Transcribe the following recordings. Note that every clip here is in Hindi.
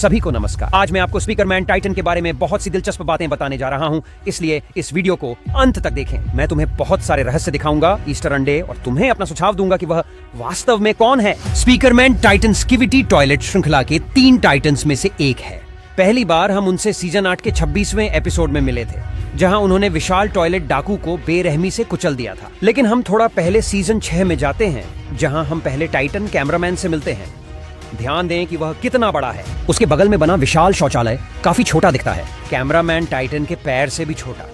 सभी को नमस्कार। आज मैं आपको स्पीकरमैन टाइटन के बारे में बहुत सी दिलचस्प बातें बताने जा रहा हूँ, इसलिए इस वीडियो को अंत तक देखें। मैं तुम्हें बहुत सारे रहस्य दिखाऊंगा, ईस्टर अंडे, और तुम्हें अपना सुझाव दूंगा कि वह वास्तव में कौन है। स्पीकरमैन टाइटन स्किविटी टॉयलेट श्रृंखला के 3 टाइटन्स में से एक है। पहली बार हम उनसे सीजन 8 के 26वें एपिसोड में मिले थे, जहां उन्होंने विशाल टॉयलेट डाकू को बेरहमी से कुचल दिया था। लेकिन हम थोड़ा पहले सीजन 6 में जाते हैं, जहां हम पहले टाइटन कैमरामैन से मिलते हैं। ध्यान दें कि वह कितना बड़ा है। उसके बगल में बना विशाल शौचालय काफी छोटा दिखता है, कैमरामैन टाइटन के पैर से भी छोटा।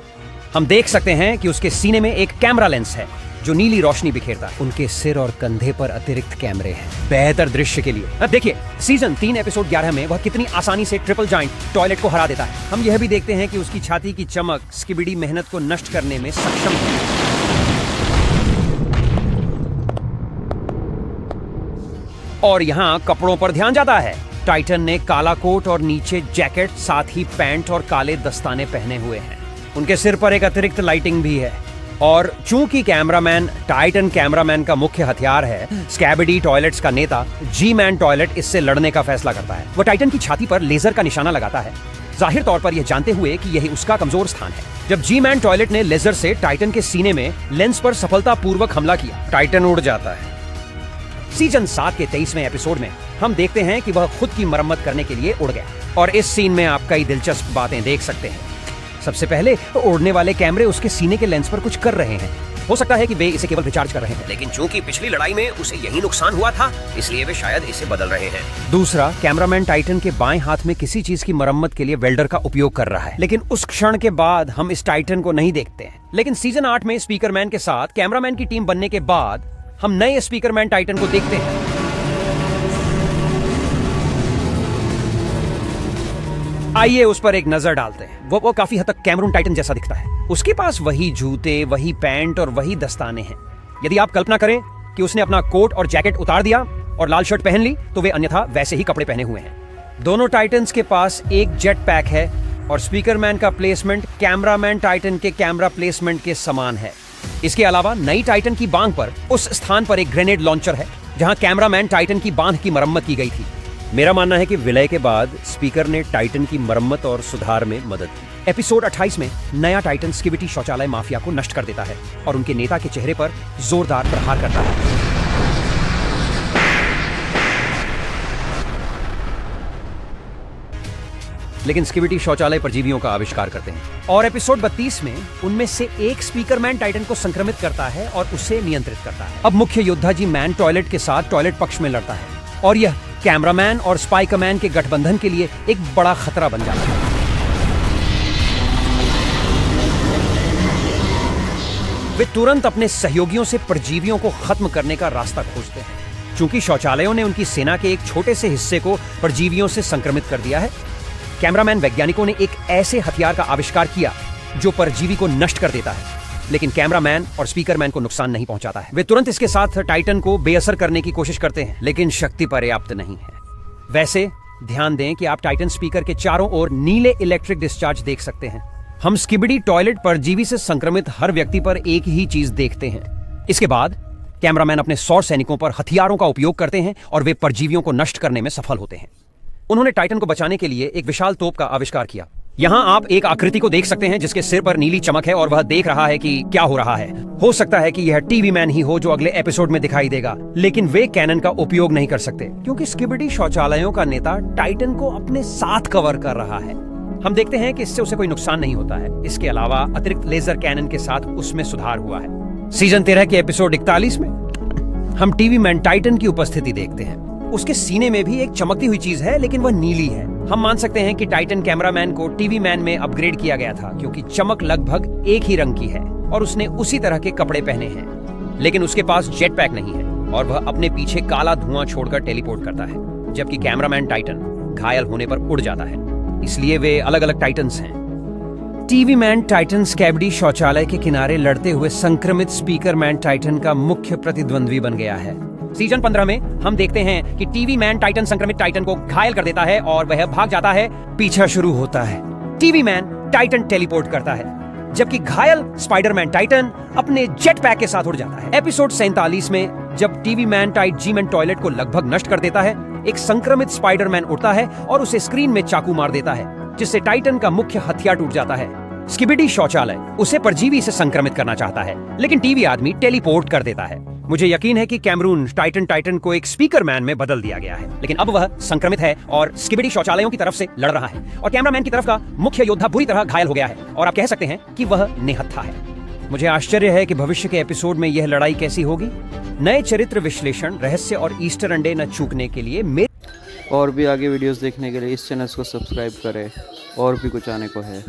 हम देख सकते हैं कि उसके सीने में एक कैमरा लेंस है जो नीली रोशनी बिखेरता है। उनके सिर और कंधे पर अतिरिक्त कैमरे हैं, बेहतर दृश्य के लिए। अब देखिए सीजन 3 एपिसोड 11 में वह कितनी आसानी से ट्रिपल जाइंट टॉयलेट को हरा देता है। हम यह भी देखते हैं कि उसकी छाती की चमक स्किबिडी मेहनत को नष्ट करने में सक्षम है। और यहाँ कपड़ों पर ध्यान जाता है। टाइटन ने काला कोट और नीचे जैकेट, साथ ही पैंट और काले दस्ताने पहने हुए हैं। उनके सिर पर एक अतिरिक्त लाइटिंग भी है। और चूंकि कैमरामैन टाइटन कैमरामैन का मुख्य हथियार है, स्कैबिडी टॉयलेट्स का नेता जी मैन टॉयलेट इससे लड़ने का फैसला करता है। वह टाइटन की छाती पर लेजर का निशाना लगाता है, जाहिर तौर पर यह जानते हुए कि यही उसका कमजोर स्थान है। जब जी मैन टॉयलेट ने लेजर से टाइटन के सीने में लेंस पर सफलतापूर्वक हमला किया, टाइटन उड़ जाता है। सीजन 7 के 23वें एपिसोड में हम देखते हैं कि वह खुद की मरम्मत करने के लिए उड़ गया, और इस सीन में आप कई दिलचस्प बातें देख सकते हैं। सबसे पहले उड़ने वाले कैमरे उसके सीने के लेंस पर कुछ कर रहे हैं। हो सकता है कि वे इसे केवल रिचार्ज कर रहे हैं, लेकिन चूंकि पिछली लड़ाई में उसे यही नुकसान हुआ था, इसलिए वे शायद इसे बदल रहे हैं। दूसरा, कैमरामैन टाइटन के बाएं हाथ में किसी चीज की मरम्मत के लिए वेल्डर का उपयोग कर रहा है, लेकिन उस क्षण के बाद हम इस टाइटन को नहीं देखते हैं। लेकिन सीजन 8 में स्पीकरमैन के साथ कैमरामैन की टीम बनने के बाद हम नए स्पीकरमैन टाइटन को देखते हैं। आइए उस पर एक नजर डालते हैं। वो काफी हद तक कैमरून टाइटन जैसा दिखता है। उसके पास वही जूते, वही पैंट और वही दस्ताने हैं। यदि आप कल्पना करें कि उसने अपना कोट और जैकेट उतार दिया और लाल शर्ट पहन ली, तो वे अन्यथा वैसे ही कपड़े पहने हुए हैं। दोनों टाइटन्स के पास एक जेट पैक है, और स्पीकरमैन का प्लेसमेंट कैमरामैन टाइटन के कैमरा प्लेसमेंट के समान है। इसके अलावा नई टाइटन की बांह पर उस स्थान पर एक ग्रेनेड लॉन्चर है जहां कैमरामैन टाइटन की बांह की मरम्मत की गई थी। मेरा मानना है कि विलय के बाद स्पीकर ने टाइटन की मरम्मत और सुधार में मदद की। एपिसोड 28 में नया टाइटन स्किविटी शौचालय माफिया को नष्ट कर देता है और उनके नेता के चेहरे पर जोरदार प्रहार करता है। लेकिन स्किविटी शौचालय परजीवियों का आविष्कार करते हैं, और एपिसोड 32 में उनमें से एक स्पीकरमैन टाइटन को संक्रमित करता है और उसे नियंत्रित करता है। अब मुख्य योद्धा जी मैन टॉयलेट के साथ टॉयलेट पक्ष में लड़ता है, और यह कैमरामैन और स्पाइकरमैन के गठबंधन के लिए एक बड़ा खतरा बन जाता है। वे तुरंत अपने सहयोगियों से परजीवियों को खत्म करने का रास्ता खोजते हैं। चूंकि शौचालयों ने उनकी सेना के एक छोटे से हिस्से को परजीवियों से संक्रमित कर दिया है, कैमरामैन वैज्ञानिकों ने एक ऐसे हथियार का आविष्कार किया जो परजीवी को नष्ट कर देता है, लेकिन कैमरामैन और स्पीकरमैन को नुकसान नहीं पहुंचाता है। वे तुरंत इसके साथ टाइटन को बेअसर करने की कोशिश करते हैं, लेकिन शक्ति पर्याप्त नहीं है। वैसे ध्यान दें कि आप टाइटन स्पीकर के चारों ओर नीले इलेक्ट्रिक डिस्चार्ज देख सकते हैं। हम स्किबिडी टॉयलेट परजीवी से संक्रमित हर व्यक्ति पर एक ही चीज देखते हैं। इसके बाद कैमरामैन अपने 100 सैनिकों पर हथियारों का उपयोग करते हैं और वे परजीवियों को नष्ट करने में सफल होते हैं। उन्होंने टाइटन को बचाने के लिए एक विशाल तोप का आविष्कार किया। यहाँ आप एक आकृति को देख सकते हैं जिसके सिर पर नीली चमक है और वह देख रहा है कि क्या हो रहा है। हो सकता है कि यह टीवी मैन ही हो जो अगले एपिसोड में दिखाई देगा, लेकिन वे कैनन का उपयोग नहीं कर सकते क्योंकि स्किबिडी शौचालयों का नेता टाइटन को अपने साथ कवर कर रहा है। हम देखते हैं कि इससे उसे कोई नुकसान नहीं होता है। इसके अलावा अतिरिक्त लेजर कैनन के साथ उसमें सुधार हुआ है। सीजन 13 के एपिसोड 41 में हम टीवी मैन टाइटन की उपस्थिति देखते हैं। उसके सीने में भी एक चमकती हुई चीज है, लेकिन वह नीली है। हम मान सकते हैं कि टाइटन कैमरामैन को टीवी मैन में अपग्रेड किया गया था क्योंकि चमक लगभग एक ही रंग की है और उसने उसी तरह के कपड़े पहने हैं, लेकिन उसके पास जेट पैक नहीं है और वह अपने पीछे काला धुआं छोड़कर टेलीपोर्ट करता है, जबकि कैमरामैन टाइटन घायल होने पर उड़ जाता है। इसलिए वे अलग अलग टाइटन्स हैं। टीवी मैन टाइटन स्कैबिडी शौचालय के किनारे लड़ते हुए संक्रमित स्पीकरमैन टाइटन का मुख्य प्रतिद्वंद्वी बन गया है। सीजन 15 में हम देखते हैं कि टीवी मैन टाइटन संक्रमित टाइटन को घायल कर देता है और वह भाग जाता है। पीछा शुरू होता है। टीवी मैन टाइटन टेलीपोर्ट करता है, जबकि घायल स्पाइडरमैन टाइटन अपने जेट पैक के साथ उड़ जाता है। एपिसोड 47 में जब टीवी मैन टाइट जी मैन टॉयलेट को लगभग नष्ट कर देता है, एक संक्रमित स्पाइडरमैन उड़ता है और उसे स्क्रीन में चाकू मार देता है, जिससे टाइटन का मुख्य हथियार टूट जाता है। स्किबिडी शौचालय उसे परजीवी से संक्रमित करना चाहता है, लेकिन टीवी आदमी टेलीपोर्ट कर देता है। मुझे यकीन है कि कैमरून टाइटन को एक स्पीकर मैन में बदल दिया गया है, लेकिन अब वह संक्रमित है और स्किबिडी शौचालयों की तरफ से लड़ रहा है और कैमरामैन की तरफ का मुख्य योद्धा बुरी तरह घायल हो गया है और आप कह सकते हैं कि वह निहत्था है। मुझे आश्चर्य है कि भविष्य के एपिसोड में यह लड़ाई कैसी होगी। नए चरित्र विश्लेषण, रहस्य और ईस्टर अंडे न चूकने के लिए और भी आगे वीडियोस देखने के लिए इस चैनल को सब्सक्राइब करें। और भी कुछ आने को है।